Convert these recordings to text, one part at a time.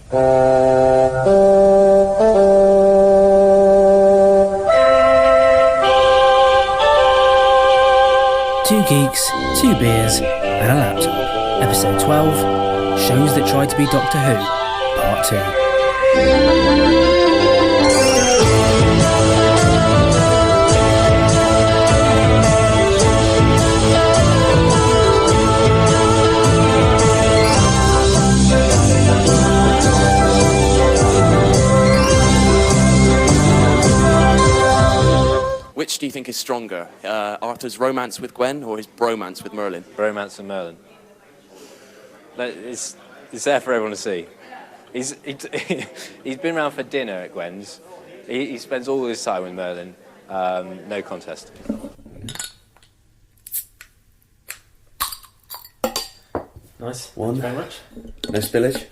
Two Geeks, Two Beers, and a Laptop. Episode 12, Shows That Try to Be Doctor Who, Part 2. Which do you think is stronger, Arthur's romance with Gwen or his bromance with Merlin? Bromance and Merlin. It's there for everyone to see. He's been around for dinner at Gwen's. He spends all his time with Merlin. No contest. Nice. One. Thank you very much. No spillage.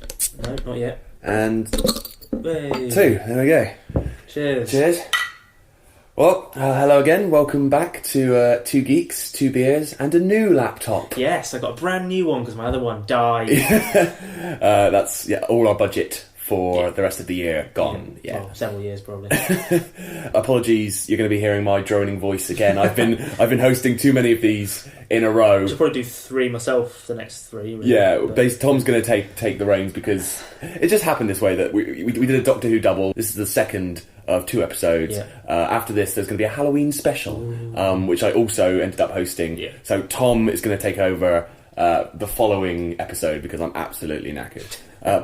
No, not yet. And Hey. two. There we go. Cheers. Cheers. Well, hello again. Welcome back to Two Geeks, Two Beers, and a new laptop. Yes, I got a brand new one because my other one died. That's all our budget for the rest of the year gone. Yeah. Well, several years probably. Apologies, you're going to be hearing my droning voice again. I've been hosting too many of these in a row. I should probably do three myself. The next three. Really, yeah, Tom's going to take the reins because it just happened this way that we did a Doctor Who double. This is the second of two episodes. Yeah. After this, there's going to be a Halloween special, which I also ended up hosting. Yeah. So Tom is going to take over the following episode because I'm absolutely knackered.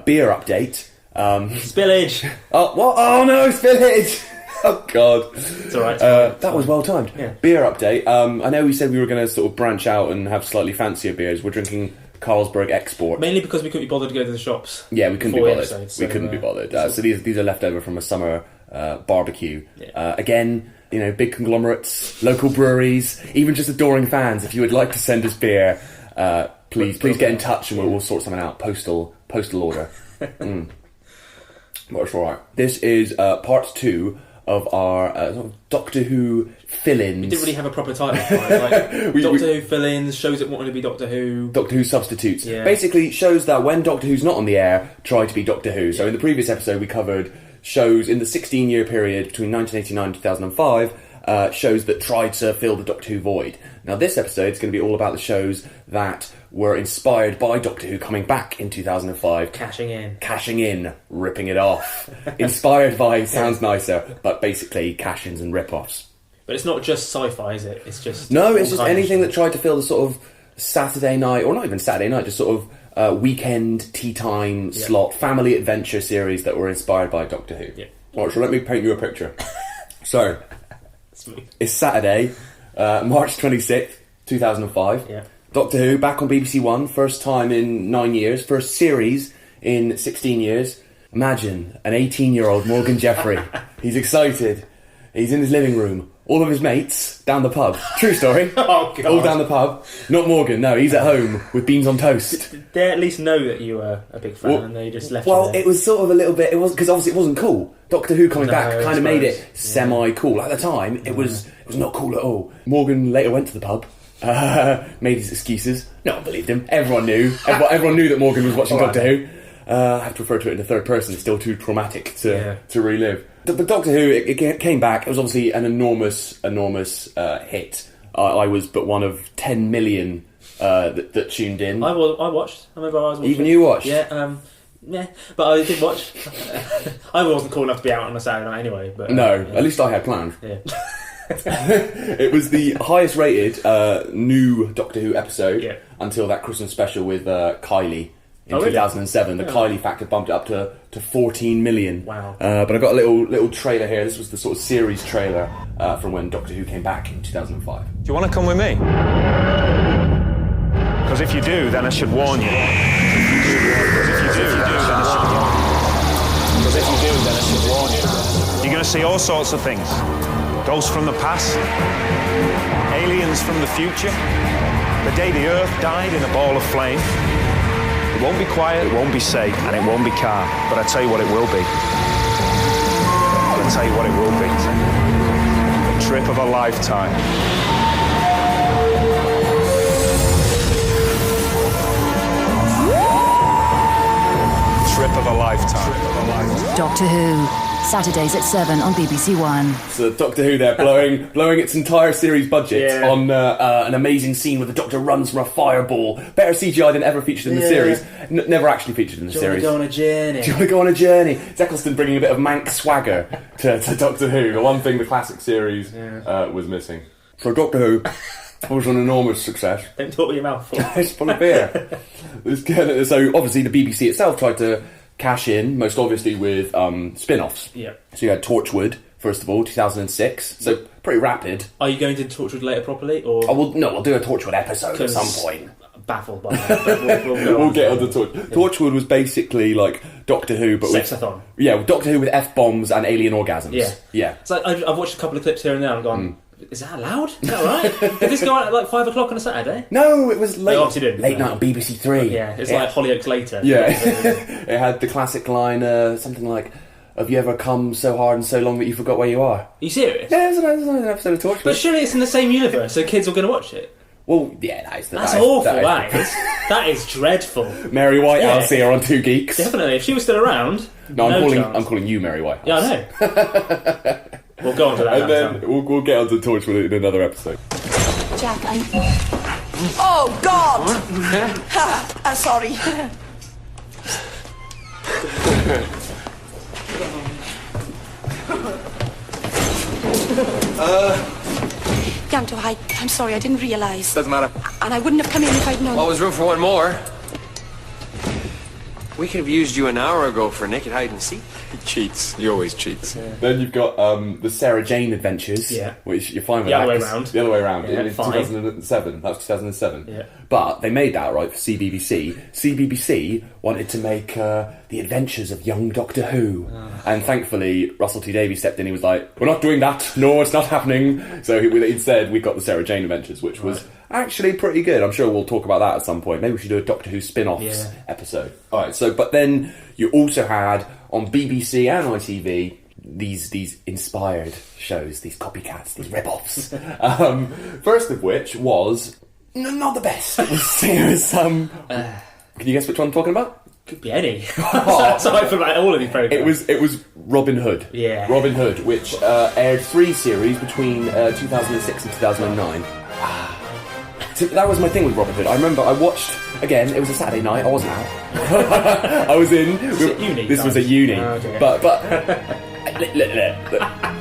Beer update. Spillage. Oh, what? Oh no, spillage! Oh god. It's alright. That was well timed. Yeah. Beer update. I know we said we were going to sort of branch out and have slightly fancier beers. We're drinking Carlsberg Export. Mainly because we couldn't be bothered to go to the shops. Yeah, we couldn't be before the bothered. episode, We couldn't be bothered. So these are left over from a summer barbecue. Yeah. Again, big conglomerates, local breweries, even just adoring fans. If you would like to send us beer, please get in touch and we'll sort something out. Postal order. Well, it's all right. This is part 2 of our Doctor Who fill-ins. We didn't really have a proper title for it. Like Doctor Who fill-ins, shows that wanted to be Doctor Who. Doctor Who substitutes. Yeah. Basically shows that when Doctor Who's not on the air, try to be Doctor Who. So in the previous episode we covered shows in the 16-year period between 1989 and 2005, shows that tried to fill the Doctor Who void. Now this episode is going to be all about the shows that were inspired by Doctor Who coming back in 2005. Cashing in, ripping it off. Inspired by sounds nicer, but basically cash-ins and rip-offs. But it's not just sci-fi, is it? It's just... No, it's just anything that tried to fill the sort of Saturday night, or not even Saturday night, just sort of weekend, tea time slot, family adventure series that were inspired by Doctor Who. Yeah. Alright, so let me paint you a picture. So, Smooth. it's Saturday, March 26th, 2005. Yeah. Doctor Who, back on BBC One, first time in 9 years, first series in 16 years. Imagine an 18-year-old Morgan Jeffery. He's excited. He's in his living room. All of his mates down the pub. True story. Oh, God. All down the pub. Not Morgan, no, he's at home with beans on toast. Did they at least know that you were a big fan and they just left you there? It was sort of a little bit, it was because obviously it wasn't cool. Doctor Who coming back kind of made it semi-cool. At the time, it was not cool at all. Morgan later went to the pub. Made his excuses. No one believed him. Everyone knew. Everyone knew that Morgan was watching Doctor Who. I have to refer to it in the third person. It's still too traumatic to relive. But Doctor Who, it came back. It was obviously an enormous hit. I was but one of 10 million that tuned in. I watched. I remember I was watching. Even you watched? Yeah. Yeah, but I did watch. I wasn't cool enough to be out on a Saturday night anyway. But no, at least I had plans. Yeah. It was the highest rated new Doctor Who episode until that Christmas special with Kylie in 2007. The Kylie factor bumped it up to 14 million. Wow. But I got a little trailer here. This was the sort of series trailer from when Doctor Who came back in 2005. Do you want to come with me? Because if you do, then I should warn you. You're going to see all sorts of things. Ghosts from the past, aliens from the future, the day the Earth died in a ball of flame. It won't be quiet, it won't be safe, and it won't be calm. But I tell you what it will be. I'll tell you what it will be. The trip of a lifetime. trip of a lifetime. Doctor Who, Saturdays at 7 on BBC One. So Doctor Who there, blowing its entire series budget on an amazing scene where the Doctor runs from a fireball. Better CGI than ever featured in the series. Never actually featured in the series. Do you want to go on a journey? Do you want to go on a journey? It's Eccleston bringing a bit of Manx swagger to Doctor Who. The one thing the classic series was missing. So Doctor Who was an enormous success. Don't talk with your mouth full. It's full of beer. So obviously the BBC itself tried to cash in, most obviously with spin-offs. Yeah. So you had Torchwood, first of all, 2006. So pretty rapid. Are you going to Torchwood later properly? Or We'll do a Torchwood episode at some point. Baffled by that, but we'll get on the Torchwood. Yeah. Torchwood was basically like Doctor Who, but Sexathon. Doctor Who with F-bombs and alien orgasms. Yeah. So I've watched a couple of clips here and there and gone, is that allowed? Is that right? Did this go out at like 5 o'clock on a Saturday? No, it was late. They obviously didn't. Late night on BBC Three. Yeah, it's like Hollyoaks later. Yeah. It had the classic line, something like, have you ever come so hard and so long that you forgot where you are? Are you serious? Yeah, there's an episode of Torchwood. But surely it's in the same universe, so kids are going to watch it. Well, yeah, that's awful. That is dreadful. Mary Whitehouse here on Two Geeks. Definitely, if she was still around. No, I'm calling you Mary Whitehouse. Yeah, I know. We'll go on to that. And then we'll get on to Torchwood in another episode. Jack, oh God! I'm sorry. Yanto, I'm sorry, I didn't realise. Doesn't matter. And I wouldn't have come in if I'd known. Always room for one more. We could have used you an hour ago for naked hide and seek. He cheats. He always cheats. Yeah. Then you've got the Sarah Jane Adventures, which you're fine with. The other way around. The other way around. Yeah, in 2007. That was 2007. Yeah. But they made that, right, for CBBC. CBBC wanted to make The Adventures of Young Doctor Who. And thankfully, Russell T Davies stepped in. He was like, we're not doing that. No, it's not happening. So instead, we got the Sarah Jane Adventures, which was actually pretty good. I'm sure we'll talk about that at some point. Maybe we should do a Doctor Who spin-offs episode. Alright, but then you also had, on BBC and ITV, these inspired shows, these copycats, these rip-offs. First of which was not the best. It was can you guess which one I'm talking about? Could be any. Aside from like all of these programs. It was Robin Hood. Yeah. Robin Hood, which aired 3 series between 2006 and 2009. So that was my thing with Robin Hood. I remember I watched, again, it was a Saturday night, I wasn't out. I was in. Uni. This was at uni. Oh, okay. But look,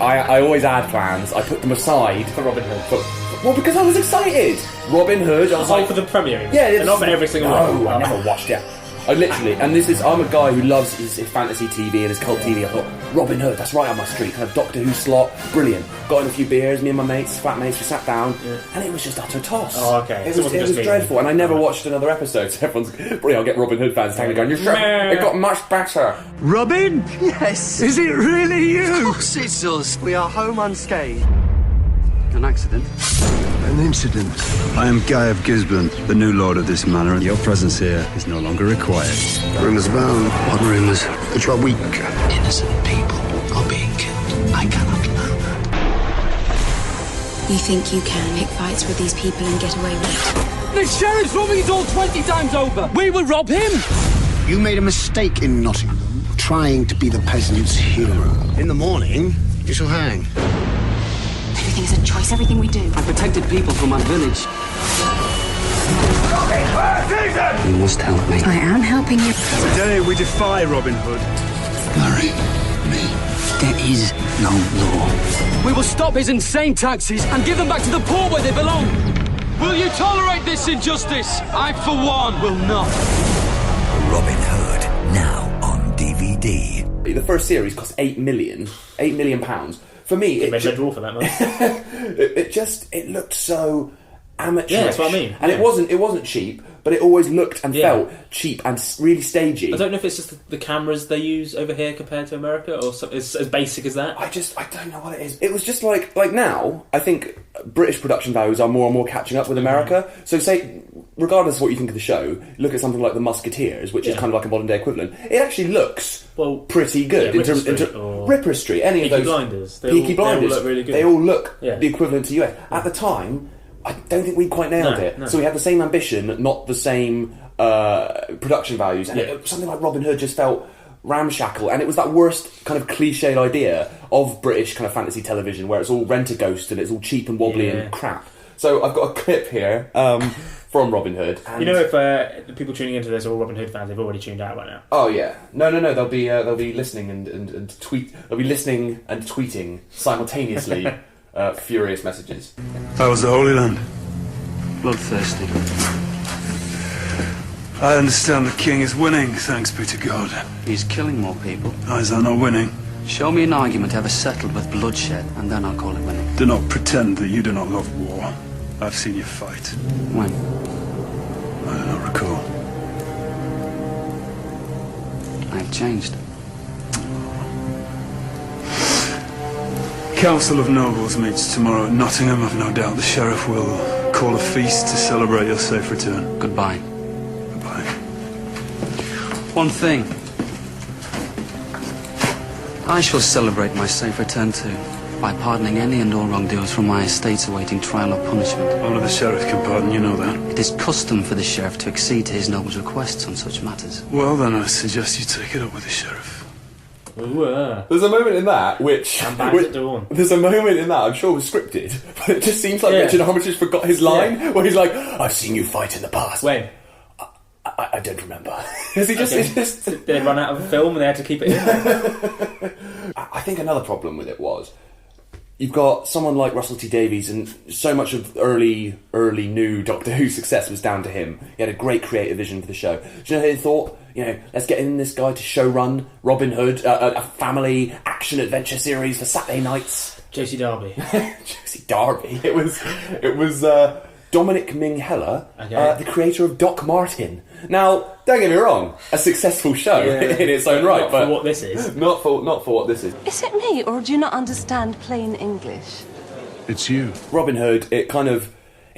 I always had plans. I put them aside. For Robin Hood. Well, because I was excited. Robin Hood, I was like... for the premiere? Yeah. And not for every single one? No, I never watched it. I literally, and I'm a guy who loves his fantasy TV and his cult TV. I thought, Robin Hood, that's right on my street. Kind of Doctor Who slot, brilliant. Got in a few beers, me and my mates, flatmates, we sat down, and it was just utter toss. Oh, okay. It was dreadful, and I never watched another episode, so everyone's, probably I'll get Robin Hood fans tagging going, you're sure? It got much better. Robin? Yes. Is it really you? Of course it's us. We are home unscathed. An accident? An incident. I am Guy of Gisborne, the new lord of this manor, and your presence here is no longer required. Rumours abound. What rumours? That you are weak. Innocent people are being killed. I cannot allow that. You think you can pick fights with these people and get away with it? The sheriff's robbing us all 20 times over. We will rob him. You made a mistake in Nottingham, trying to be the peasant's hero. In the morning, you shall hang. Everything is a choice, everything we do. I protected people from my village. You must help me. I am helping you. Today we defy Robin Hood. Marry me. There is no law. We will stop his insane taxes and give them back to the poor where they belong. Will you tolerate this injustice? I, for one, will not. Robin Hood, now on DVD. The first series cost £8 million pounds. For me, it made a draw for that much. it looked so amateurish. Yeah, that's what I mean. And it wasn't cheap, but it always looked and felt cheap and really stagey. I don't know if it's just the cameras they use over here compared to America, or it's as basic as that. I don't know what it is. It was just like now, I think British production values are more and more catching up with America. So say, regardless of what you think of the show, look at something like The Musketeers, which is kind of like a modern day equivalent. It actually looks pretty good in terms of Ripper Street, any of those Blinders. Peaky Blinders. They all look really good. They all look the equivalent to US. At the time, I don't think we quite nailed it. No. So we had the same ambition, not the same production values, and something like Robin Hood just felt ramshackle, and it was that worst kind of cliched idea of British kind of fantasy television where it's all rent-a-ghost and it's all cheap and wobbly and crap. So I've got a clip here from Robin Hood. And you know, if the people tuning into this are all Robin Hood fans, they've already tuned out by now. Oh yeah, no. They'll be listening and tweet. They'll be listening and tweeting simultaneously. Furious messages. How was the Holy Land? Bloodthirsty. I understand the king is winning, thanks be to God. He's killing more people. How is that not winning? Show me an argument ever settled with bloodshed, and then I'll call it winning. Do not pretend that you do not love war. I've seen you fight. When? I do not recall. I've changed. Council of Nobles meets tomorrow at Nottingham. I've no doubt the sheriff will call a feast to celebrate your safe return. Goodbye. Goodbye. One thing. I shall celebrate my safe return too, by pardoning any and all wrongdoers from my estates awaiting trial or punishment. Only the sheriff can pardon, you know that. It is custom for the sheriff to accede to his noble's requests on such matters. Well then, I suggest you take it up with the sheriff. Ooh, There's a moment in that which there's a moment in that I'm sure was scripted, but it just seems like Richard Armitage forgot his line where he's like, "I've seen you fight in the past." When? I don't remember. Is he just? Did they run out of film and they had to keep it in? I think another problem with it was you've got someone like Russell T Davies, and so much of early new Doctor Who success was down to him. He had a great creative vision for the show. Do you know how he thought? Let's get in this guy to show run Robin Hood, a family action adventure series for Saturday nights. Josie Darby. Josie Darby. It was Dominic Ming Heller, the creator of Doc Martin. Now, don't get me wrong, a successful show in its own right, but for what this is. Not for what this is. Is it me, or do you not understand plain English? It's you. Robin Hood, it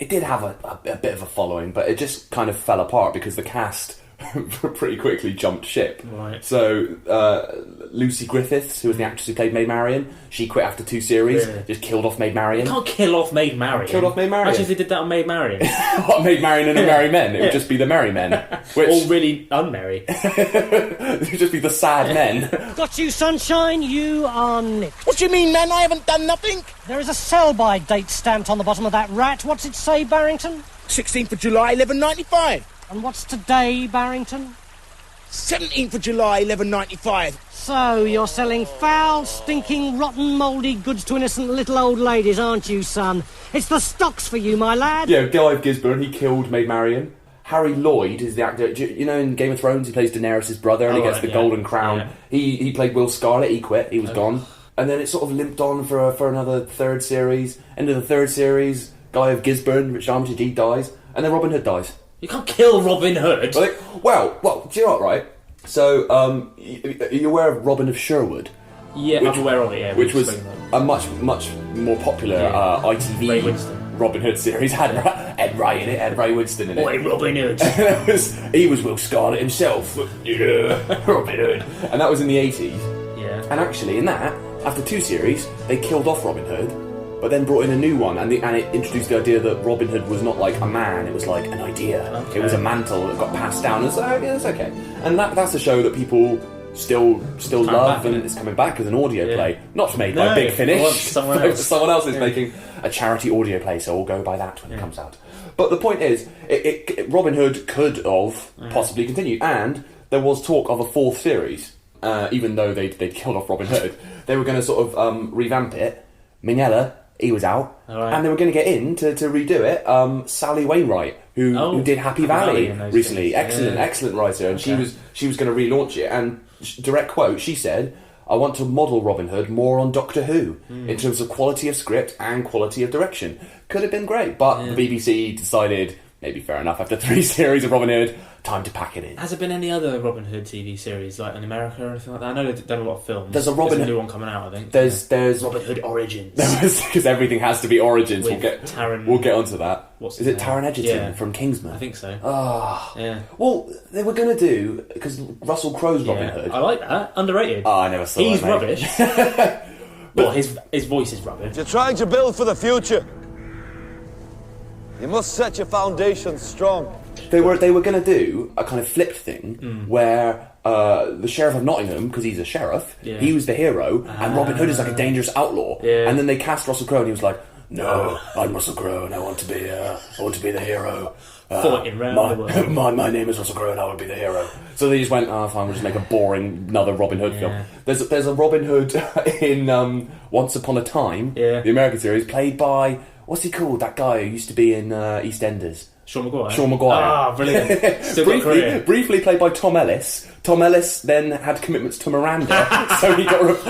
did have a bit of a following, but it just kind of fell apart because the cast pretty quickly jumped ship. Right. So Lucy Griffiths, who was the actress who played Maid Marian, she quit after 2 series, just killed off Maid Marian. You can't kill off Maid Marian. Killed off Maid Marian. Actually, if they did that on Maid Marian. Maid Marian and the Merry Men, it would just be the Merry Men. Which... All really unmerry. It would just be the sad men. Got you, sunshine, you are nipped. What do you mean, man? I haven't done nothing. There is a sell-by date stamped on the bottom of that rat. What's it say, Barrington? 16th of July, 1195. And what's today, Barrington? 17th of July, 1195. So, you're selling foul, stinking, rotten, mouldy goods to innocent little old ladies, aren't you, son? It's the stocks for you, my lad. Yeah, Clive Gisborne, he killed Maid Marian. Harry Lloyd is the actor. You know, in Game of Thrones, he plays Daenerys' brother, and he gets the Golden Crown. Yeah. He played Will Scarlet. He quit. He was gone. And then it sort of limped on for another 3rd series. End of the 3rd series, Guy of Gisborne, Richard Armitage, he dies. And then Robin Hood dies. You can't kill Robin Hood. Well, do you know what, right? So, are you aware of Robin of Sherwood? Yeah, I'm aware of it, yeah. Which was a much more popular ITV Robin Hood series. Had Ed Ray in it, Ed Ray Winston in it. Boy, Robin Hood. He was Will Scarlet himself. Robin Hood. And that was in the 80s. Yeah. And actually, in that, after 2 series, they killed off Robin Hood, but then brought in a new one, and it introduced the idea that Robin Hood was not like a man, it was like an idea. Okay. It was a mantle that got passed down, and so it's okay. And that's a show that people still love, and it's coming back as an audio play. Not made by Big Finish. Someone else is making a charity audio play, so we'll go by that when it comes out. But the point is, Robin Hood could have possibly continued, and there was talk of a 4th series, even though they'd killed off Robin Hood. They were going to sort of revamp it. Mignola, he was out, and they were going to get in to redo it. Sally Wainwright, who did Happy Valley recently, excellent writer, and she was going to relaunch it. And direct quote, she said, "I want to model Robin Hood more on Doctor Who in terms of quality of script and quality of direction." Could have been great, but the BBC decided, maybe fair enough, after 3 series of Robin Hood, time to pack it in. Has there been any other Robin Hood TV series, like in America or anything like that? I know they've done a lot of films. There's a new one coming out, I think. There's Robin Hood Origins. Because everything has to be Origins. With We'll get onto that. Is it Taron Egerton from Kingsman? I think so. Yeah. Well, they were going to do, because Russell Crowe's Robin Hood. I like that. Underrated. Oh, I never saw He's that, rubbish. Well, his voice is rubbish. You're trying to build for the future. You must set your foundation strong. They were going to do a kind of flipped thing where the Sheriff of Nottingham, because he's a sheriff, he was the hero, and Robin Hood is like a dangerous outlaw. Yeah. And then they cast Russell Crowe, and he was like, "No, I'm Russell Crowe, and I want to be the hero." Fighting round the world. My name is Russell Crowe, and I would be the hero. So they just went, "Oh, fine, we'll just make a boring another Robin Hood film." There's a Robin Hood in Once Upon a Time, the American series, played by what's he called? That guy who used to be in EastEnders. Sean Maguire. Ah, brilliant. Still briefly played by Tom Ellis. Tom Ellis then had commitments to Miranda, so he got.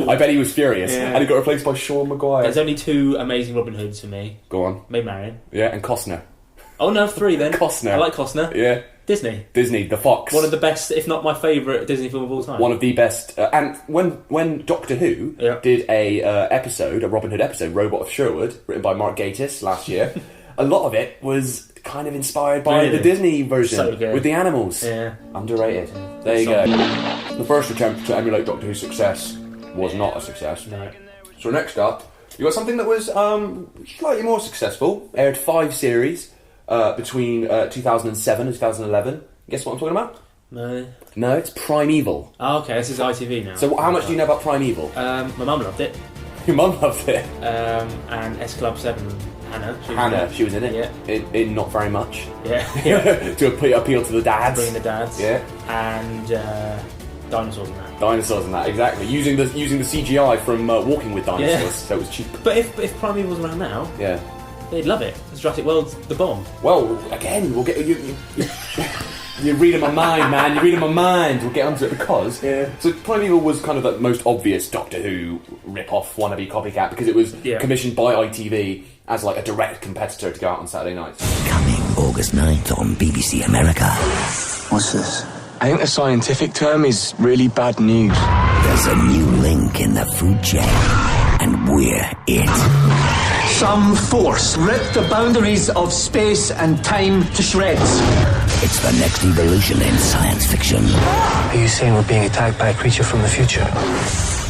I bet he was furious, and he got replaced by Sean Maguire. There's only 2 amazing Robin Hoods for me. Go on. Maid Marian. Yeah, and Costner. Oh no, 3 then. Costner. I like Costner. Yeah. Disney, the Fox. One of the best, if not my favourite Disney film of all time. One of the best. And when Doctor Who did a Robin Hood episode, Robot of Sherwood, written by Mark Gatiss last year, a lot of it was kind of inspired by the Disney version with the animals. Yeah. Underrated. There you go. The first attempt to emulate Doctor Who's success was not a success. No. So next up, you got something that was slightly more successful. Aired 5 series between 2007 and 2011. Guess what I'm talking about? No, it's Primeval. Oh, okay, this is ITV now. So how much do you know about Primeval? My mum loved it. Your mum loved it? And S Club 7, Hannah. She was in it. Yeah. In not very much. Yeah. To appeal to the dads. Bring the dads. Yeah. And dinosaurs and that. Dinosaurs and that, exactly. Using the CGI from Walking with Dinosaurs, so it was cheap. But if Primeval was around now... Yeah. They'd love it. It's Jurassic World's the bomb. Well, again, we'll get you. You're reading my mind, man. You're reading my mind. We'll get onto it because so Primeval was kind of the most obvious Doctor Who rip-off wannabe copycat because it was commissioned by ITV as like a direct competitor to go out on Saturday nights. Coming August 9th on BBC America. What's this? I think the scientific term is really bad news. There's a new link in the food chain, and we're it. Some force ripped the boundaries of space and time to shreds. It's the next evolution in science fiction. Are you saying we're being attacked by a creature from the future?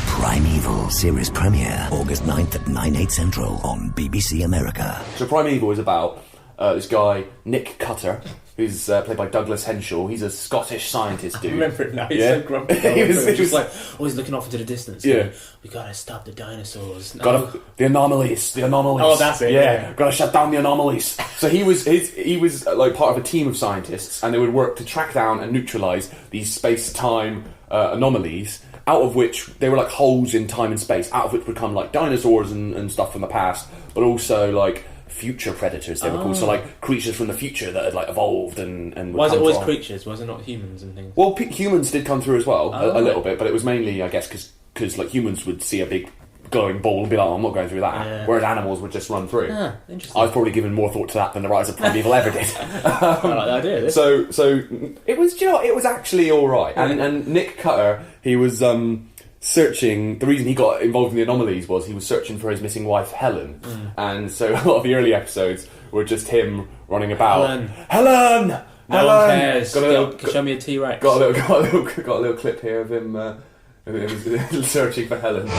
Primeval series premiere August 9th at 9/8 Central on BBC America. So Primeval is about this guy, Nick Cutter, who's played by Douglas Henshall. He's a Scottish scientist dude. I remember it now. He's so grumpy. he was like, always looking off into the distance. Yeah. We gotta stop the dinosaurs. No. The anomalies. Oh, that's it. Yeah. Gotta shut down the anomalies. So he was like part of a team of scientists, and they would work to track down and neutralise these space-time anomalies, out of which they were like holes in time and space, out of which would come like dinosaurs and stuff from the past, but also like future predators they were called, so like creatures from the future that had like evolved and why is it always creatures? Why is it not humans and things? Well, humans did come through as well, a little bit, but it was mainly, I guess, because like humans would see a big glowing ball and be like, oh, I'm not going through that, whereas animals would just run through. Interesting. I've probably given more thought to that than the writers of Primeval ever did. I like the idea. So it was, it was actually alright. And Nick Cutter, he was searching. The reason he got involved in the anomalies was he was searching for his missing wife Helen, and so a lot of the early episodes were just him running about. Helen. No one cares. Show me a T-Rex. Got a little clip here of him searching for Helen. Where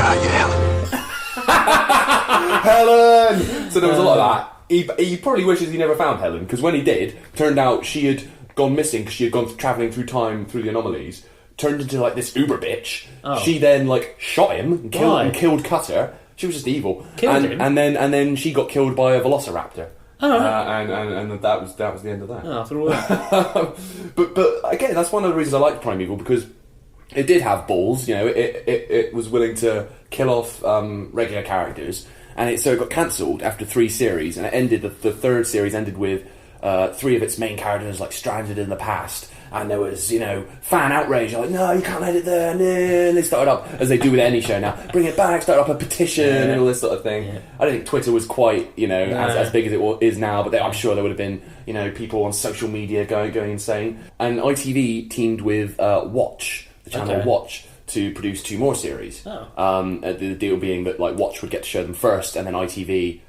are you, Helen? Helen! So there was a lot of that. He probably wishes he never found Helen, because when he did, turned out she had gone missing because she had gone travelling through time through the anomalies, turned into like this uber bitch. Oh. She then like shot him and killed Cutter. She was just evil. Killed him? And then she got killed by a velociraptor. Oh, right. And that was the end of that. Oh, after all that. but again, that's one of the reasons I liked Primeval, because it did have balls. It was willing to kill off regular characters. And so it got cancelled after 3 series, and it ended. The third series ended with 3 of its main characters like stranded in the past, and there was fan outrage. Like, no, you can't edit there. No. And they started up, as they do with any show now, bring it back, start up a petition and all this sort of thing. Yeah. I don't think Twitter was quite as big as it is now, but I'm sure there would have been people on social media going insane. And ITV teamed with Watch, the channel Watch, to produce 2 more series. The deal being that like Watch would get to show them first, and then ITV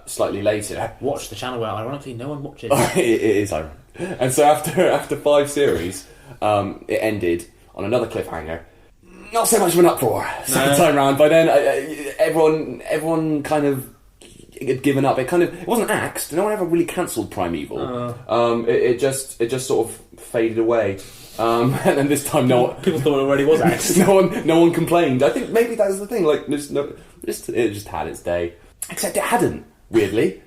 slightly later. Watch, the channel where ironically no one watches. It is ironic. And so after 5 series, it ended on another cliffhanger. not so much of an uproar second time round. By then, everyone kind of had given up. It wasn't axed. No one ever really cancelled Primeval. It just sort of faded away. And then this time, people thought it already was axed. no one complained. I think maybe that was the thing. Like, it just had its day. Except it hadn't, weirdly,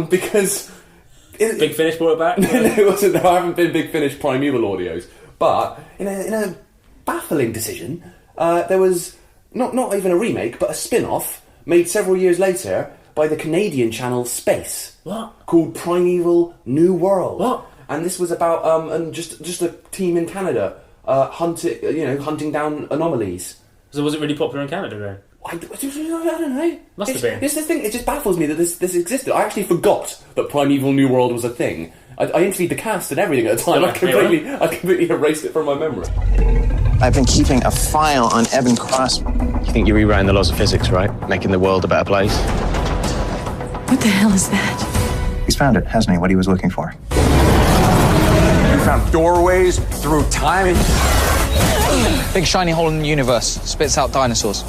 because Big Finish brought it back. No, it wasn't. There haven't been Big Finish Primeval audios, but in a baffling decision, there was not even a remake, but a spin-off made several years later by the Canadian channel Space. What? Called Primeval New World. What? And this was about just a team in Canada hunting down anomalies. So was it really popular in Canada then? I don't know. Must have been. It's the thing. It just baffles me that this existed. I actually forgot that Primeval New World was a thing. I interviewed the cast and everything at the time. I completely erased it from my memory. I've been keeping a file on Evan Crossman. You think you're rewriting the laws of physics, right? Making the world a better place? What the hell is that? He's found it, hasn't he? What he was looking for. You found doorways through time. Big shiny hole in the universe. Spits out dinosaurs.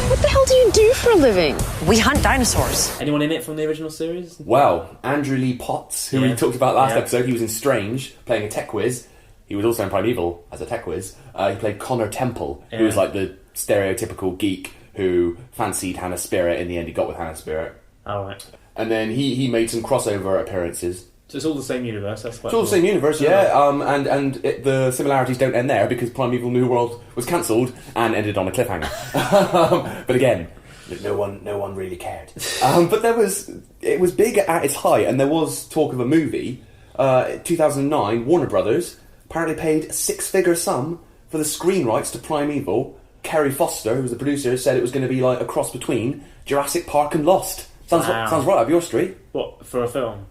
What the hell do you do for a living? We hunt dinosaurs. Anyone in it from the original series? Well, Andrew Lee Potts, who we talked about last episode, he was in Strange, playing a tech whiz. He was also in Primeval as a tech whiz. He played Connor Temple, who was like the stereotypical geek who fancied Hannah Spirit. In the end, he got with Hannah Spirit. Oh, right. And then he made some crossover appearances. So it's all the same universe. That's quite It's all the same universe, yeah. The similarities don't end there because Primeval New World was cancelled and ended on a cliffhanger. But again, no one really cared. But it was big at its height, and there was talk of a movie. 2009, Warner Brothers apparently paid a six-figure sum for the screen rights to Primeval. Kerry Foster, who was the producer, said it was going to be like a cross between Jurassic Park and Lost. Sounds right up your street. What, for a film?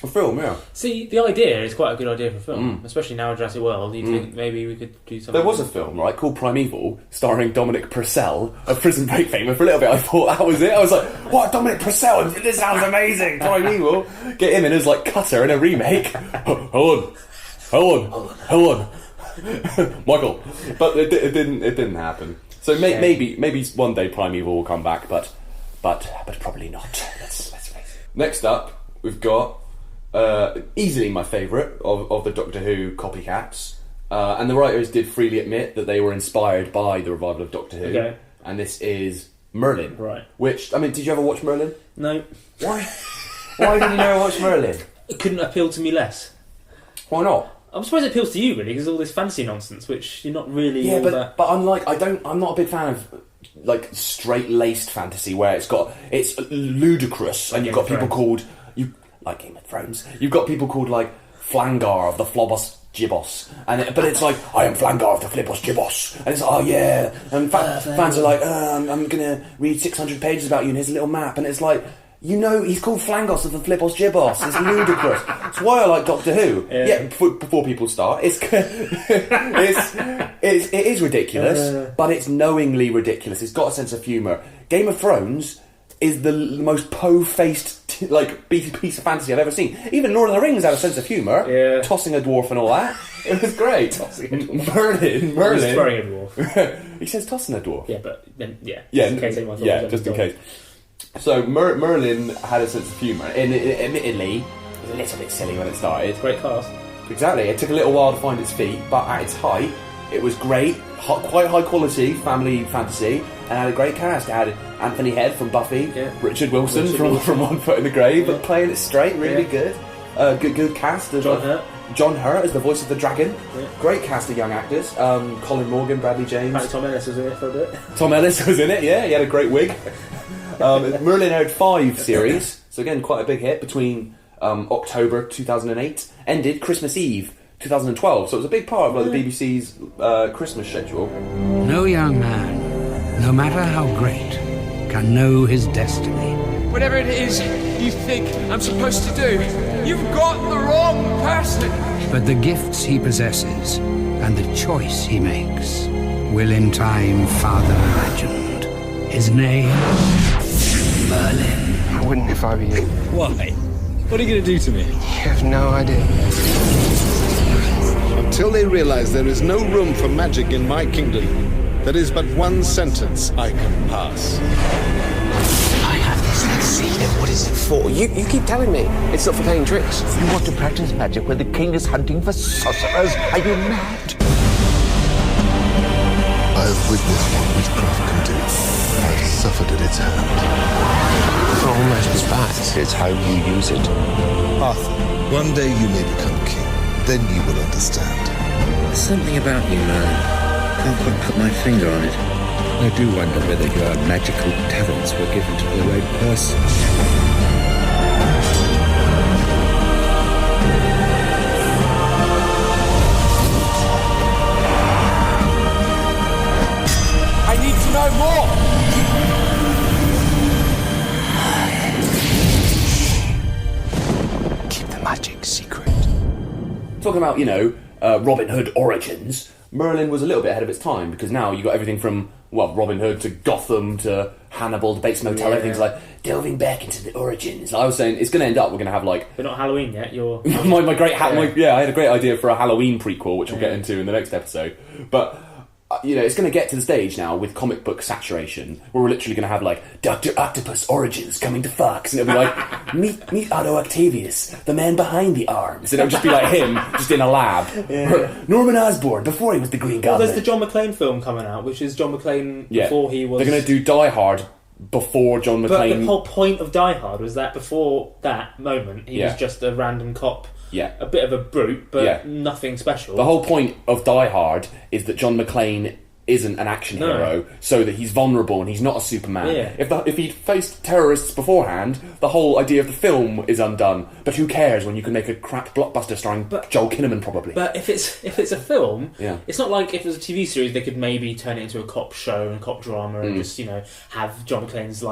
A film, yeah. See, the idea is quite a good idea for a film, especially now in Jurassic World. You'd think maybe we could do something. There was a film, right, called Primeval, starring Dominic Purcell of Prison Break fame, and for a little bit I thought that was it. I was like, what, Dominic Purcell? This sounds amazing, Primeval. Get him in as, like, Cutter in a remake. Hold on. Michael. But it didn't happen. So maybe one day Primeval will come back, but probably not. Let's face it. Next up, we've got easily my favourite of the Doctor Who copycats, and the writers did freely admit that they were inspired by the revival of Doctor Who, and this is Merlin. Right. Which, I mean, did you ever watch Merlin? No. Why? Why did you never watch Merlin? It couldn't appeal to me less. Why not? I'm surprised it appeals to you, really, because all this fantasy nonsense, which you're not really. Yeah, but I'm not a big fan of like straight-laced fantasy where it's ludicrous, and you've got people called like Game of Thrones. You've got people called like Flangar of the Flobos Gibbos, but it's like I am Flangar of the Flibos Gibbos, and it's like, oh yeah, and fans are like, I'm gonna read 600 pages about you, and here's a little map, and it's like, you know, he's called Flangos of the Flibos Gibbos. It's ludicrous. That's why I like Doctor Who. Yeah, before people start, it is ridiculous, but it's knowingly ridiculous. It's got a sense of humour. Game of Thrones is the most po-faced piece of fantasy I've ever seen. Even Lord of the Rings had a sense of humour, tossing a dwarf and all that. It was great. Merlin. He's throwing a dwarf. He says tossing a dwarf. Yeah, but then just in case. So Merlin had a sense of humour, and admittedly, it was a little bit silly when it started. Great cast. Exactly. It took a little while to find its feet, but at its height, it was great, quite high quality family fantasy, and had a great cast. It had Anthony Head from Buffy, Richard Wilson from One Foot in the Grave, but playing it straight, really good. Good cast. John Hurt as the voice of the dragon. Yeah. Great cast of young actors. Colin Morgan, Bradley James. Tom Ellis was in it for a bit. Tom Ellis was in it, yeah. He had a great wig. Merlin aired 5 series, so again, quite a big hit between October 2008, ended Christmas Eve 2012, so it was a big part of the BBC's Christmas schedule. No young man, no matter how great, can know his destiny. Whatever it is you think I'm supposed to do, you've got the wrong person. But the gifts he possesses and the choice he makes will in time father a legend. His name, Merlin. I wouldn't if I were you. Why? What are you going to do to me? You have no idea. I'm Until they realize there is no room for magic in my kingdom, there is but one sentence I can pass. I have this seed. What is it for? You keep telling me it's not for playing tricks. You want to practice magic when the king is hunting for sorcerers? Are you mad? I have witnessed what witchcraft can do. I have suffered at its hand. It's not almost as bad. It's how you use it. Arthur, one day you may become king. Then you will understand. There's something about you, Merlin. Can't quite put my finger on it. I do wonder whether your magical talents were given to the right person. I need to know more! Keep the magic secret. Talking about, Robin Hood origins, Merlin was a little bit ahead of its time, because now you got everything from, Robin Hood to Gotham to Hannibal to Bates Motel, everything's like delving back into the origins. I was saying it's going to end up, we're going to have like... But not Halloween yet, you're... my great... I had a great idea for a Halloween prequel, which we'll get into in the next episode. But... it's going to get to the stage now with comic book saturation where we're literally going to have like Dr. Octopus Origins coming to Fox, and it'll be like meet Otto Octavius, the man behind the arms, and it'll just be like him just in a lab. Norman Osborn before he was the Green Goblin. Well, there's the John McClane film coming out, which is John McClane before he was... They're going to do Die Hard before John McClane. But the whole point of Die Hard was that before that moment he was just a random cop. Yeah. A bit of a brute, but nothing special. The whole point of Die Hard is that John McClane isn't an action hero, so that he's vulnerable and he's not a Superman. Yeah. If he'd faced terrorists beforehand, the whole idea of the film is undone. But who cares when you can make a crap blockbuster starring Joel Kinnaman, probably. But if it's a film, it's not like if it was a TV series, they could maybe turn it into a cop show and cop drama and just, have John McClane's,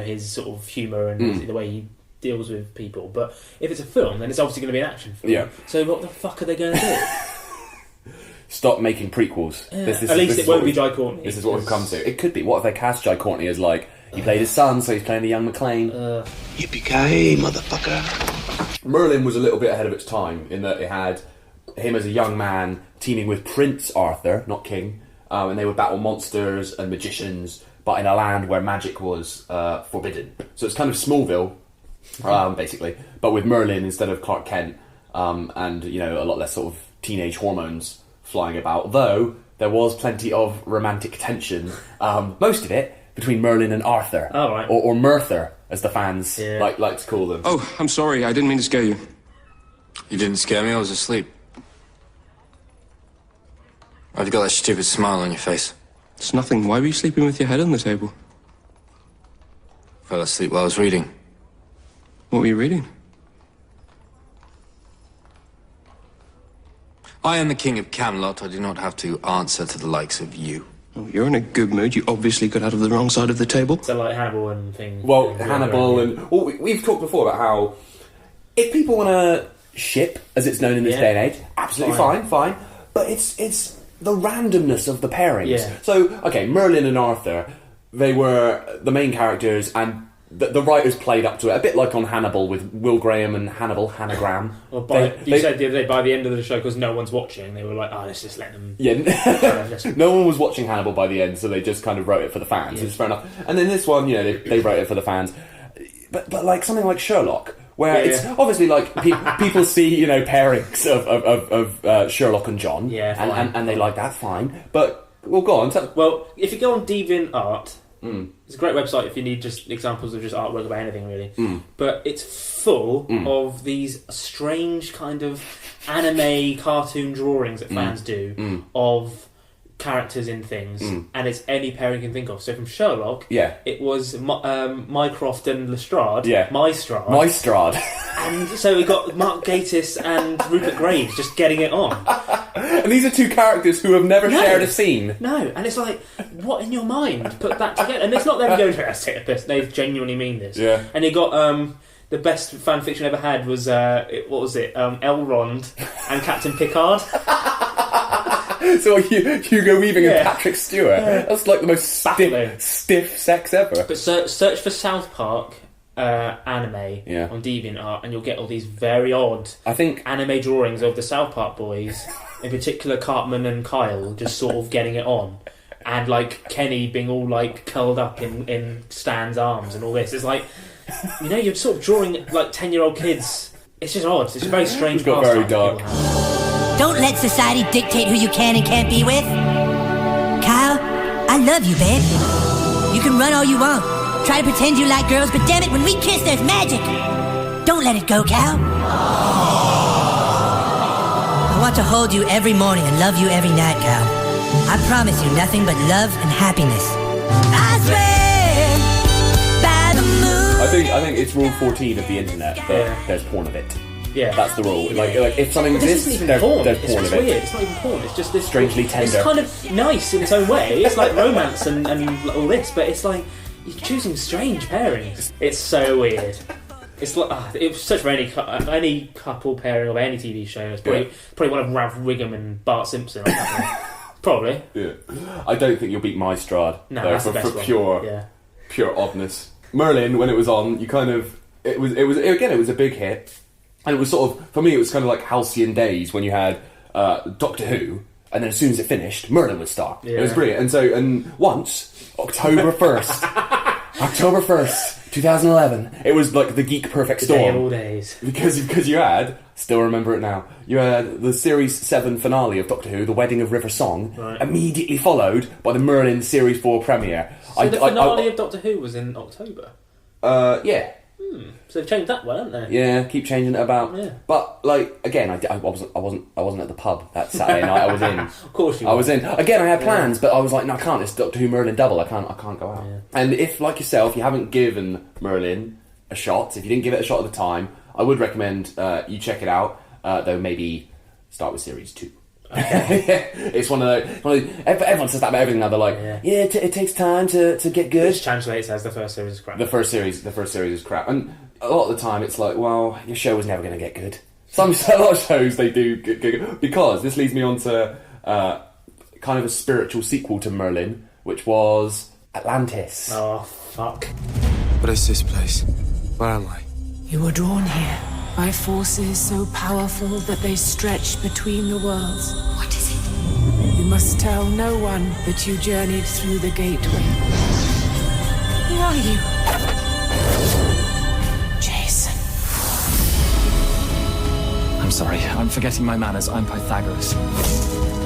his sort of humour and the way he deals with people. But if it's a film, then it's obviously going to be an action film. Yeah. So what the fuck are they going to do? Stop making prequels. Yeah. At least it won't be Jai Courtney. This is what we've come to. It could be. What if they cast Jai Courtney as he played his son, so he's playing the young McClane? Yippee-ki-yay, motherfucker. Merlin was a little bit ahead of its time in that it had him as a young man teaming with Prince Arthur, not King, and they would battle monsters and magicians, but in a land where magic was forbidden. So it's kind of Smallville, basically, but with Merlin instead of Clark Kent, and a lot less sort of teenage hormones flying about, though there was plenty of romantic tension, most of it between Merlin and Arthur, or Merthyr, as the fans like to call them. Oh, I'm sorry, I didn't mean to scare you. You didn't scare me, I was asleep. Why've you got that stupid smile on your face? It's nothing. Why were you sleeping with your head on the table? Fell asleep while I was reading. What were you reading? I am the King of Camelot. I do not have to answer to the likes of you. Oh, you're in a good mood. You obviously got out of the wrong side of the table. So like Hannibal and things. Well, Hannibal and... Well, we've talked before about how if people want to ship, as it's known in this day and age, absolutely fine. But it's the randomness of the pairings. Yeah. So, okay, Merlin and Arthur, they were the main characters, and the writers played up to it, a bit like on Hannibal with Will Graham and Hanagram. Well, you said the other day, by the end of the show, because no one's watching, they were like, let's just let them... Yeah, no one was watching Hannibal by the end, so they just kind of wrote it for the fans, which is fair enough. And then this one, they wrote it for the fans. But like something like Sherlock, where it's obviously like people see, pairings of Sherlock and John, and they like that, fine. But, well, go on. Well, if you go on DeviantArt... It's a great website if you need just examples of just artwork about anything, really. But it's full of these strange kind of anime cartoon drawings that fans do of characters in things, and it's any pair you can think of. So from Sherlock, it was Mycroft and Lestrade, Mystrade. And so we got Mark Gatiss and Rupert Graves just getting it on. And these are two characters who have never shared a scene. No, and it's like, what in your mind put that together? And it's not them going, let's take a piss. They genuinely mean this. Yeah. And you got the best fan fiction ever had was Elrond and Captain Picard. So Hugo Weaving and Patrick Stewart. That's like the most stiff sex ever. But search for South Park anime on DeviantArt, and you'll get all these very odd anime drawings of the South Park boys in particular Cartman and Kyle just sort of getting it on, and like Kenny being all like curled up in Stan's arms and all this. It's like, you know, you're sort of drawing like 10-year-old kids. It's just odd. It's a very strange. It's got very dark. Don't let society dictate who you can and can't be with. Kyle, I love you, babe. You can run all you want. Try to pretend you like girls, but damn it, when we kiss, there's magic. Don't let it go, Cal. I want to hold you every morning and love you every night, Cal. I promise you nothing but love and happiness. I swear by the moon. I think it's rule 14 of the internet that there's porn of it. Yeah, that's the rule. Like if something exists, there's porn of it. It's weird. It's not even porn. It's just this strangely tender. It's kind of nice in its own way. It's like romance and all this, but it's like you're choosing strange pairings. It's so weird. It's like it's such for any couple pairing of any TV show. It's probably one of Ralph Wiggum and Bart Simpson. Or something. Probably. Yeah. I don't think you'll beat my Strad. No, that's the best for one. pure oddness. Merlin, when it was on, you kind of it was a big hit, and it was sort of, for me, it was kind of like halcyon days when you had Doctor Who, and then as soon as it finished, Merlin would start. Yeah. It was brilliant, and once October 1st, 2011, it was like the geek perfect storm. Day of all days. Because you had, still remember it now, you had the Series 7 finale of Doctor Who, The Wedding of River Song, immediately followed by the Merlin Series 4 premiere. So the finale of Doctor Who was in October? Yeah. So they've changed that one, haven't they? Yeah, keep changing it about. Yeah. But like again, I wasn't at the pub that Saturday night. I was in. Of course you were. I was in. Again, I had plans, but I was like, no, I can't. It's Doctor Who Merlin double. I can't go out. Yeah. And if, like yourself, you haven't given Merlin a shot, if you didn't give it a shot at the time, I would recommend you check it out. Though maybe start with Series 2. Okay. It's one of those. Everyone says that about everything now. They're like, it takes time to get good. Which translates as the first series is crap. The first series is crap, and a lot of the time it's like, well, your show was never going to get good. A lot of shows they do get good, because this leads me on to kind of a spiritual sequel to Merlin, which was Atlantis. Oh fuck! What is this place? Where am I? You were drawn here by forces so powerful that they stretch between the worlds. What is it? You must tell no one that you journeyed through the gateway. Who are you? Jason. I'm sorry, I'm forgetting my manners. I'm Pythagoras.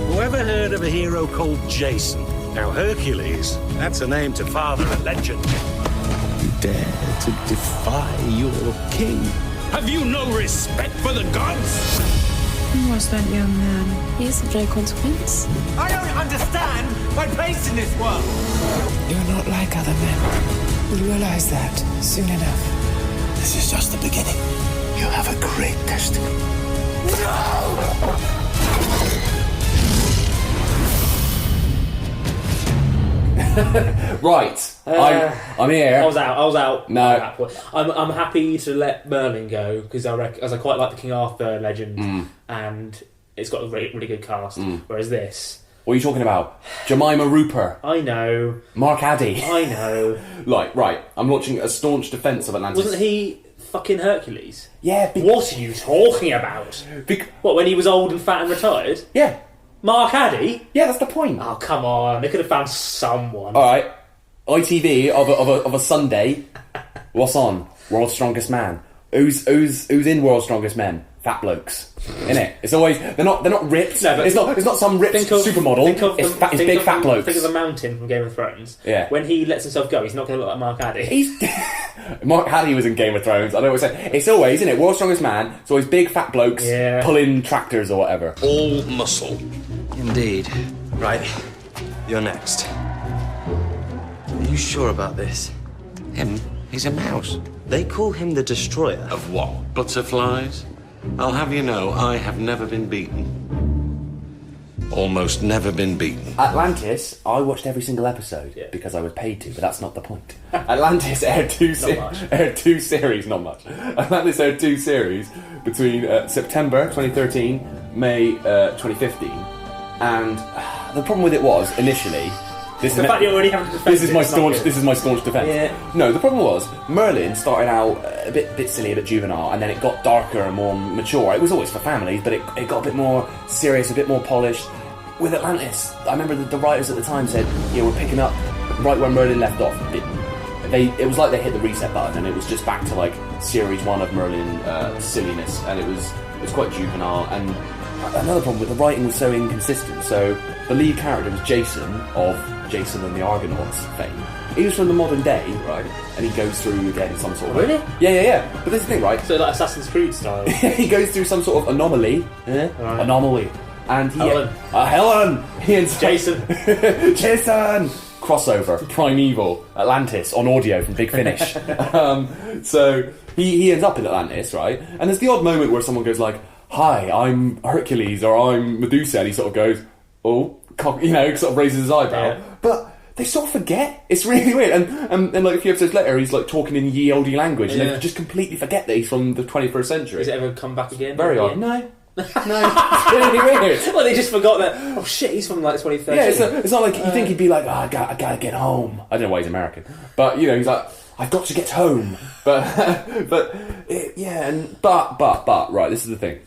Whoever heard of a hero called Jason? Now Hercules, that's a name to father a legend. You dare to defy your king? Have you no respect for the gods? Who was that young man? He is of no consequence. I don't understand my place in this world. You're not like other men. You'll realize that soon enough. This is just the beginning. You have a great destiny. No! Right, I'm here. I was out. No, at that point. I'm happy to let Merlin go because I quite like the King Arthur legend, and it's got a really good cast. Whereas this, what are you talking about? Jemima Rooper. I know. Mark Addy. I know. Right. I'm watching a staunch defence of Atlantis. Wasn't he fucking Hercules? Yeah. What are you talking about? What, when he was old and fat and retired? Yeah. Mark Addy? Yeah, that's the point. Oh, come on. They could have found someone. Alright. ITV of a Sunday. What's on? World's Strongest Man. Who's in World's Strongest Men? Fat blokes. Innit? It's always they're not ripped. No, but it's not some ripped supermodel. It's big fat blokes. Think of the Mountain from Game of Thrones. Yeah. When he lets himself go, he's not going to look like Mark Addy. Mark Addy was in Game of Thrones. I know what I'm saying. It's always, isn't it? World's Strongest Man. It's always big fat blokes pulling tractors or whatever. All muscle. Indeed. Right. You're next. Are you sure about this? Him? He's a mouse. They call him the Destroyer. Of what? Butterflies? I'll have you know, I have never been beaten. Almost never been beaten. Atlantis, I watched every single episode because I was paid to, but that's not the point. Atlantis aired two series, not much. Atlantis aired two series between September 2013, May 2015, and the problem with it was, initially, The fact you're already having to defend this is my staunch defence. Yeah. No, the problem was Merlin started out a bit silly, a bit juvenile, and then it got darker and more mature. It was always for families, but it got a bit more serious, a bit more polished. With Atlantis, I remember the writers at the time said, we're picking up right where Merlin left off. It was like they hit the reset button, and it was just back to like series 1 of Merlin silliness, and it was quite juvenile. And another problem with the writing was so inconsistent. So the lead character was Jason of Jason and the Argonauts fame. He was from the modern day, right? And he goes through again some sort of... Really? Yeah. But this is the thing, right? So like Assassin's Creed style. He goes through some sort of anomaly. Right. Anomaly. And he... Helen! He and Jason! Jason! Crossover. Primeval. Atlantis on audio from Big Finish. So he ends up in Atlantis, right? And there's the odd moment where someone goes like, hi, I'm Hercules, or I'm Medusa, and he sort of goes, oh, sort of raises his eyebrow. Yeah. But they sort of forget. It's really weird. And like a few episodes later, he's like talking in ye olde language, and they just completely forget that he's from the 21st century. Has it ever come back again? Very odd. No. It's really weird. Well, they just forgot that. Oh shit, he's from like 2013. Yeah, it's not like you think he'd be like, I gotta get home. I don't know why he's American, but he's like, I've got to get home. But right, this is the thing.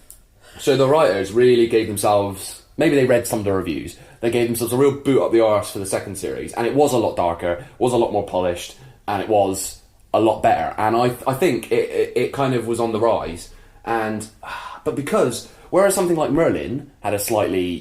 So the writers really gave themselves, maybe they read some of the reviews, they gave themselves a real boot up the arse for the second series, and it was a lot darker, was a lot more polished, and it was a lot better. And I think it kind of was on the rise. But because, whereas something like Merlin had a slightly,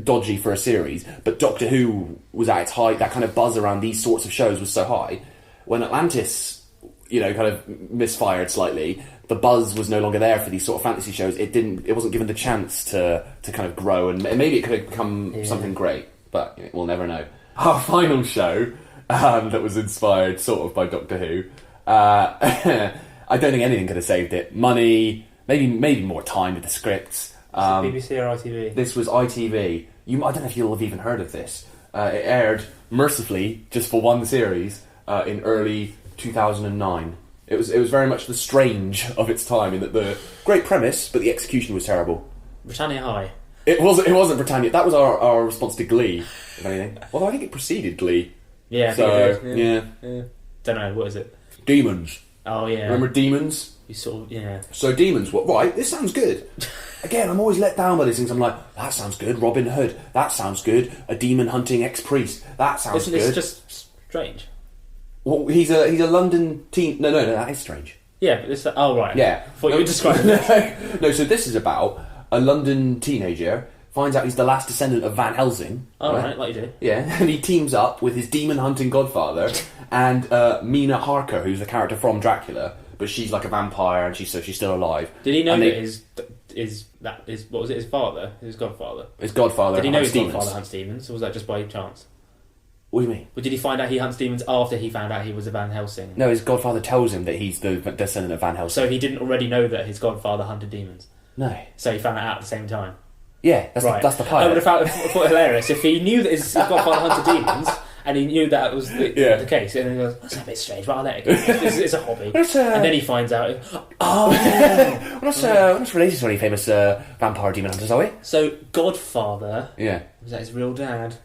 dodgy for a series, but Doctor Who was at its height, that kind of buzz around these sorts of shows was so high, when Atlantis, kind of misfired slightly, the buzz was no longer there for these sort of fantasy shows. It wasn't given the chance to kind of grow, and maybe it could have become something great, but we'll never know. Our final show, that was inspired sort of by Doctor Who, I don't think anything could have saved it. Money, maybe more time with the scripts. BBC or ITV? This was ITV. I don't know if you'll have even heard of this. It aired, mercifully, just for one series, in early 2009. It was very much the Strange of its time, in that the great premise, but the execution was terrible. Britannia High. It wasn't Britannia. That was our response to Glee, if anything. Although I think it preceded Glee. Yeah. So yeah. Don't know, what is it? Demons. Oh yeah. Remember Demons? You sort of, So Demons, right, this sounds good. Again, I'm always let down by these things. I'm like, that sounds good. Robin Hood, that sounds good. A demon hunting ex-priest, that sounds good. Isn't this just strange? Well, he's a London teen... No, that is strange. Yeah, but right. Yeah. I thought you were describing it. No, so this is about a London teenager finds out he's the last descendant of Van Helsing. Oh, right, like you do. Yeah, and he teams up with his demon-hunting godfather and Mina Harker, who's the character from Dracula, but she's like a vampire, and she's still alive. Did he know that his father, his godfather? His godfather. Did he know his godfather hunts demons, or was that just by chance? What do you mean? But did he find out he hunts demons after he found out he was a Van Helsing? No, his godfather tells him that he's the descendant of Van Helsing. So he didn't already know that his godfather hunted demons? No. So he found that out at the same time? Yeah, that's the pilot. I would have thought it hilarious if he knew that his godfather hunted demons, and he knew that was the case, and he goes, that's a bit strange, but I'll let it go. It's a hobby. And then he finds out, we're not related to any famous vampire demon hunters, are we? So Godfather, was that his real dad?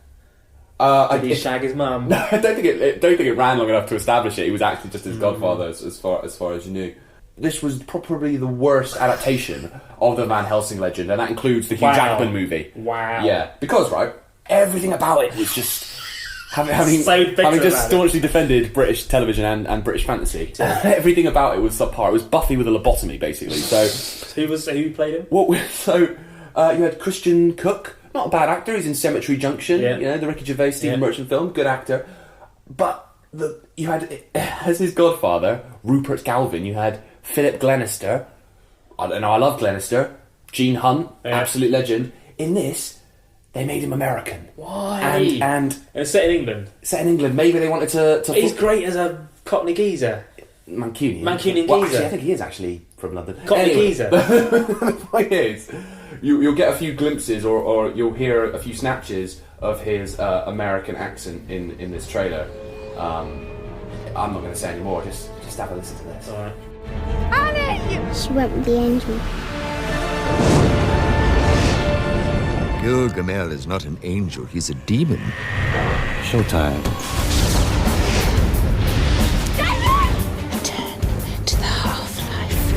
Did he shag his mum? No, I don't think it ran long enough to establish it. He was actually just his godfather, as far as you knew. This was probably the worst adaptation of the Van Helsing legend, and that includes the Hugh Jackman movie. Wow. Yeah, because everything about it was just having just staunchly defended British television and British fantasy. Everything about it was subpar. It was Buffy with a lobotomy, basically. So who played him? You had Christian Cook. Not a bad actor. He's in Cemetery Junction. Yeah. The Ricky Gervais, Stephen Merchant film. Good actor. But you had, as his godfather, Rupert Galvin, you had Philip Glenister. I don't know, I love Glenister. Gene Hunt, absolute legend. In this, they made him American. Why? And it's set in England. Maybe they wanted to He's great as a Cockney geezer. Mancunian geezer. Well, actually, I think he is actually from London. Cockney geezer. The point is, you'll get a few glimpses or you'll hear a few snatches of his American accent in this trailer. I'm not going to say any more. Just have a listen to this. All right. She went with the angel. Gilgamel is not an angel, he's a demon. showtime. Return to the half-life.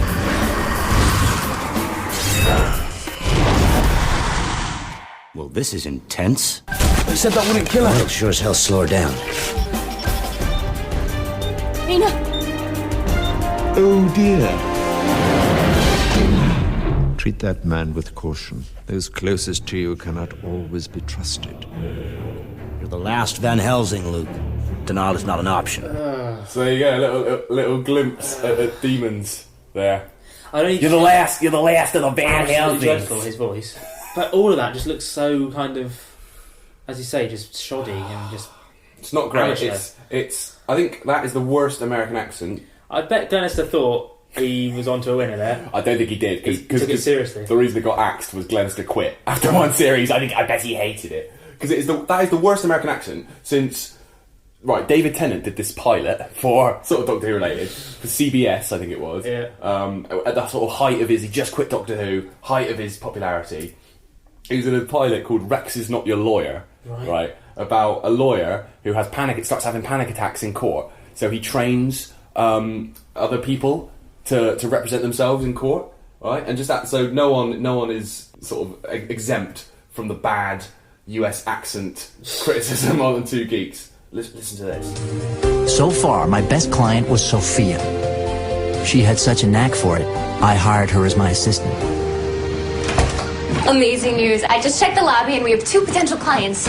Well, this is intense. You said that wouldn't kill her. Well, it sure as hell slow her down. Nina! Oh dear. Treat that man with caution. Those closest to you cannot always be trusted. You're the last Van Helsing, Luke. Denial is not an option. So there you go, a little glimpse at demons there. You're the last of the Van Absolutely Helsing. dreadful, his voice. But all of that just looks so kind of, as you say, just shoddy and just... It's not great. amateur. It's. I think that is the worst American accent. I bet Glenister thought he was onto a winner there. I don't think he did. He took it seriously. The reason it got axed was Glenister quit after one series. I bet he hated it. Because that is the worst American accent since... Right, David Tennant did this pilot for, sort of Doctor Who related, for CBS, I think it was. Yeah. At that sort of height of his... He just quit Doctor Who, height of his popularity. He was in a pilot called Rex is Not Your Lawyer, right? About a lawyer who has starts having panic attacks in court. So he trains other people to represent themselves in court, right? And just that, so no one is sort of exempt from the bad US accent criticism on the Two Geeks. Listen to this. So far, my best client was Sophia. She had such a knack for it, I hired her as my assistant. Amazing news. I just checked the lobby and we have 2 potential clients.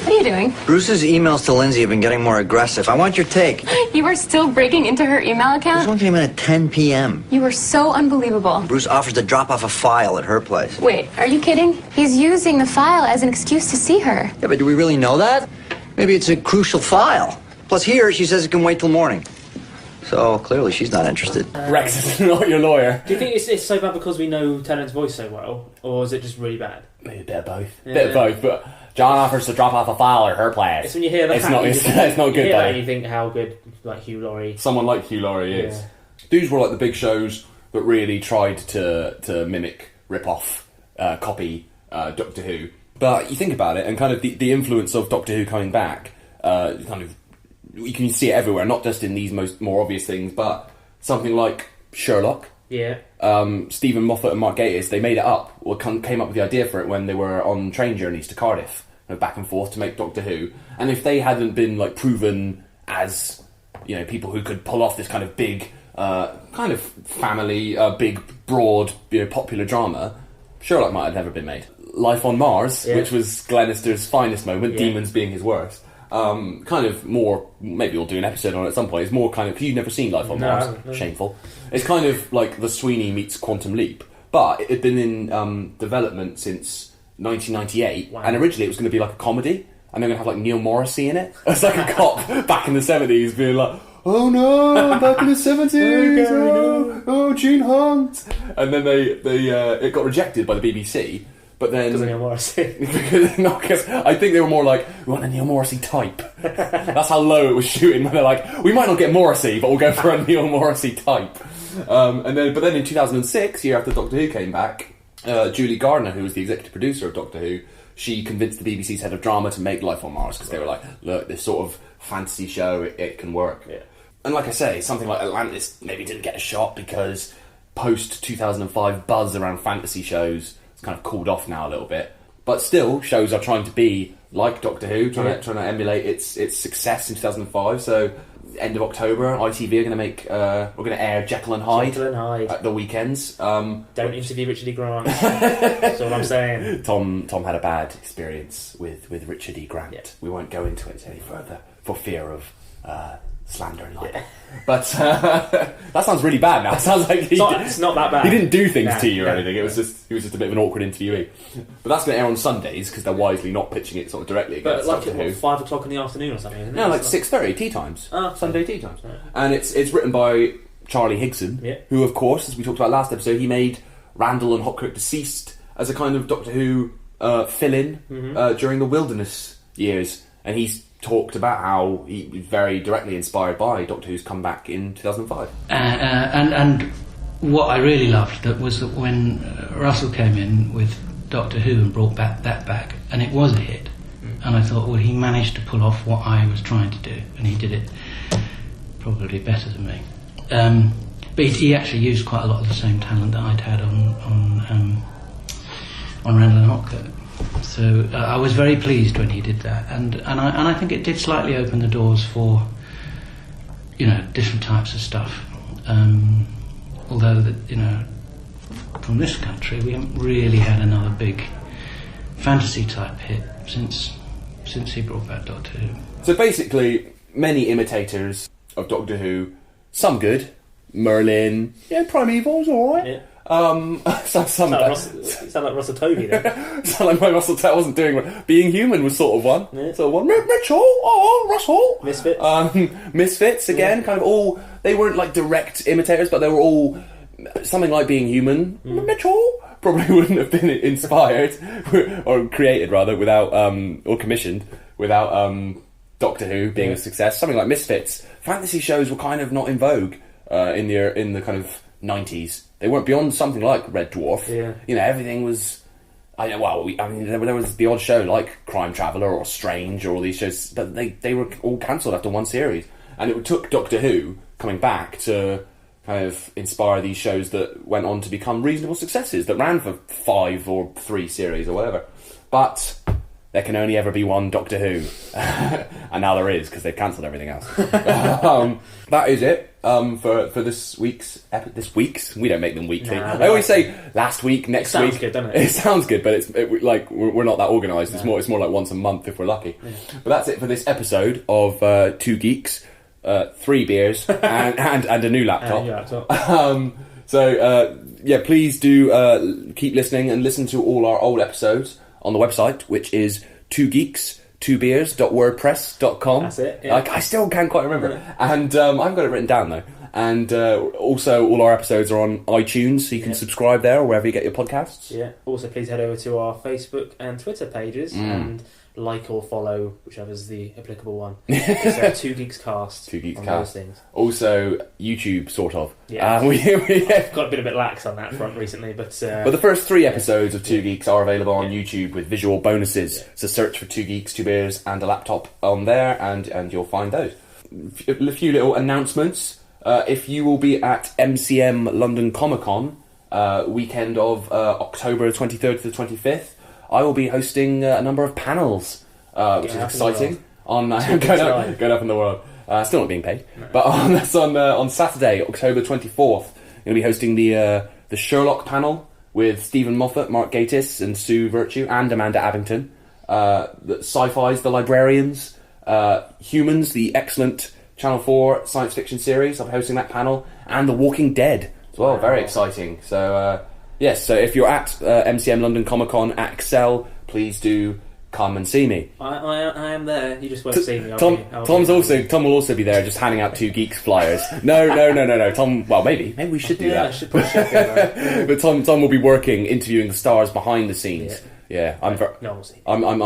What are you doing? Bruce's emails to Lindsay have been getting more aggressive. I want your take. You are still breaking into her email This account? one came in at 10 p.m. You are so unbelievable. Bruce offers to drop off a file at her place. Wait, are you kidding? He's using the file as an excuse to see her. Yeah, but do we really know that? Maybe it's a crucial file. Plus here, she says it can wait till morning. So, clearly she's not interested. Rex is not your lawyer. Do you think it's so bad because we know Tennant's voice so well, or is it just really bad? Maybe a bit of both. Yeah. Bit of both, but John offers to drop off a file at her place. It's when you hear that. It's not good, you hear though. that and you think how good, like, Hugh Laurie. Someone like Hugh Laurie is. These were like the big shows that really tried to mimic, rip off, copy Doctor Who. But you think about it, and kind of the influence of Doctor Who coming back, kind of, you can see it everywhere, not just in these more obvious things, but something like Sherlock. Yeah. Stephen Moffat and Mark Gatiss, they made it up, or came up with the idea for it when they were on train journeys to Cardiff, back and forth to make Doctor Who. And if they hadn't been like proven as, you know, people who could pull off this kind of big, kind of family, big, broad, popular drama, Sherlock might have never been made. Life on Mars, which was Glenister's finest moment, Demons being his worst. Kind of more, maybe we'll do an episode on it at some point. It's more kind of, you've never seen Life on Mars. No. Shameful. It's kind of like The Sweeney meets Quantum Leap, but it had been in development since 1998, and originally it was going to be like a comedy, and they're going to have like Neil Morrissey in it. It's like a cop back in the 70s being like, oh no, back in the 70s, oh Gene Hunt. And then it got rejected by the BBC. But then, Neil Morrissey. Because I think they were more like, we want a Neil Morrissey type. That's how low it was shooting. When they're like, we might not get Morrissey, but we'll go for a Neil Morrissey type. But then in 2006, year after Doctor Who came back, Julie Gardner, who was the executive producer of Doctor Who, she convinced the BBC's head of drama to make Life on Mars because they were like, look, this sort of fantasy show, it can work. Yeah. And like I say, something like Atlantis maybe didn't get a shot because post 2005 buzz around fantasy shows kind of cooled off now a little bit, but still shows are trying to be like Doctor Who, trying to emulate its success in 2005. So end of October, ITV are going to make we're going to air Jekyll and Hyde at the weekends. Don't interview Richard E. Grant. That's all I'm saying. Tom had a bad experience with Richard E. Grant. Yeah. We won't go into it any further for fear of slander and libel. But that sounds really bad now. It sounds like it's not that bad. He didn't do things to you or anything. It was he was just a bit of an awkward interviewee. But that's going to air on Sundays because they're wisely not pitching it sort of directly against Doctor Who. 5 o'clock in the afternoon or something, isn't it? No, like 6:30 tea times. Sunday tea times. Yeah. And it's written by Charlie Higson, who of course, as we talked about last episode, he made Randall and Hopkirk Deceased as a kind of Doctor Who fill-in during the Wilderness years, and he's talked about how he was very directly inspired by Doctor Who's comeback in 2005. And what I really loved was that when Russell came in with Doctor Who and brought that back, and it was a hit, And I thought, well, he managed to pull off what I was trying to do, and he did it probably better than me. But he actually used quite a lot of the same talent that I'd had on Randall and Hopkirk. So I was very pleased when he did that, and I think it did slightly open the doors for, you know, different types of stuff. Although that, you know, from this country we haven't really had another big fantasy type hit since he brought back Doctor Who. So basically, many imitators of Doctor Who, some good. Merlin, Primeval was alright. Yeah. Sound like Russell Tovey then. Sound like my Russell Tovey wasn't doing one. Being Human was sort of one. Yeah. Sort of one. Mitchell, Russell. Misfits. Misfits again, kind of all. They weren't like direct imitators, but they were all something like Being Human. Mitchell probably wouldn't have been inspired or created rather without or commissioned without Doctor Who being a success. Something like Misfits. Fantasy shows were kind of not in vogue in the kind of 90s. They weren't beyond something like Red Dwarf. Yeah. You know, everything was. There was the odd show like Crime Traveller or Strange or all these shows, but they were all cancelled after one series. And it took Doctor Who coming back to kind of inspire these shows that went on to become reasonable successes that ran for 5 or 3 series or whatever. But there can only ever be one Doctor Who, and now there is because they've cancelled everything else. That is it for this week's. We don't make them weekly. I always say last week, next week. It sounds good, doesn't it? It sounds good, but like we're not that organised. It's more like once a month if we're lucky. Yeah. But that's it for this episode of 2 Geeks, 3 beers, and a new laptop. Please do keep listening and listen to all our old episodes on the website, which is 2geeks2beers.wordpress.com. That's it. Yeah. I still can't quite remember it. And I haven't got it written down though. And also all our episodes are on iTunes, so you can subscribe there or wherever you get your podcasts. Yeah. Also, please head over to our Facebook and Twitter pages and like or follow, whichever's the applicable one. It's 2 Geeks Cast. 2 Geeks on Cast. those things. Also, YouTube, sort of. Yeah. We've got a bit lax on that front recently, but the first 3 episodes of 2 Geeks are available on YouTube with visual bonuses. Yeah. So search for 2 Geeks, 2 Beers and a laptop on there, and you'll find those. A few little announcements. If you will be at MCM London Comic Con weekend of October 23rd to the 25th, I will be hosting a number of panels, which is exciting. On going up in the world. Still not being paid, no. But on Saturday, October 24th, I'm going to be hosting the Sherlock panel with Stephen Moffat, Mark Gatiss, and Sue Virtue, and Amanda Abington. The Sci-Fi's The Librarians, Humans, the excellent Channel 4 science fiction series. I'll be hosting that panel, and The Walking Dead as well. Wow. Very exciting. So. Yes, so if you're at MCM London Comic Con at Excel, please do come and see me. I am there. You just won't see me. Tom will also be there, just handing out 2 Geeks flyers. No. Tom, well, maybe we should do that. I should put a check in, right? But Tom will be working, interviewing the stars behind the scenes. Yeah, I'm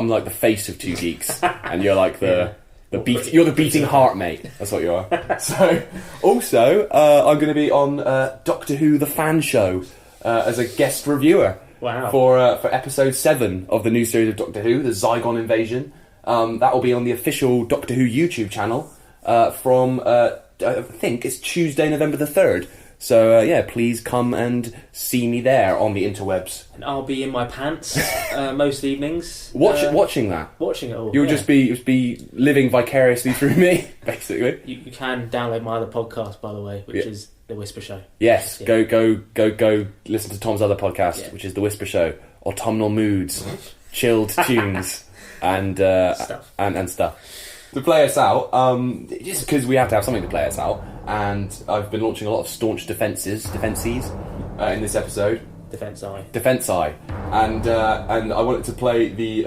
like the face of 2 Geeks, and you're like you're the beating heart, mate. That's what you are. So, also, I'm going to be on Doctor Who the Fan Show. As a guest reviewer. Wow. For episode 7 of the new series of Doctor Who, the Zygon Invasion. That will be on the official Doctor Who YouTube channel from, I think it's Tuesday, November the 3rd. So, please come and see me there on the interwebs. And I'll be in my pants most evenings. Watching that. Watching it all. You'll just be living vicariously through me, basically. You can download my other podcast, by the way, which is The Whisper Show. Yes, go listen to Tom's other podcast, which is The Whisper Show. Autumnal moods, chilled tunes, and stuff. To play us out, just because we have to have something to play us out, and I've been launching a lot of staunch defences in this episode. Defence Eye, and I wanted to play the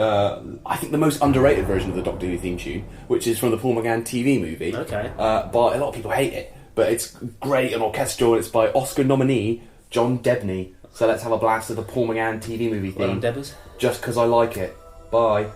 I think the most underrated version of the Doctor Who theme tune, which is from the Paul McGann TV movie. Okay. But a lot of people hate it. But it's great and orchestral, and it's by Oscar nominee John Debney. So let's have a blast of the Paul McGann TV movie theme. Well, Debbers. Just because I like it. Bye.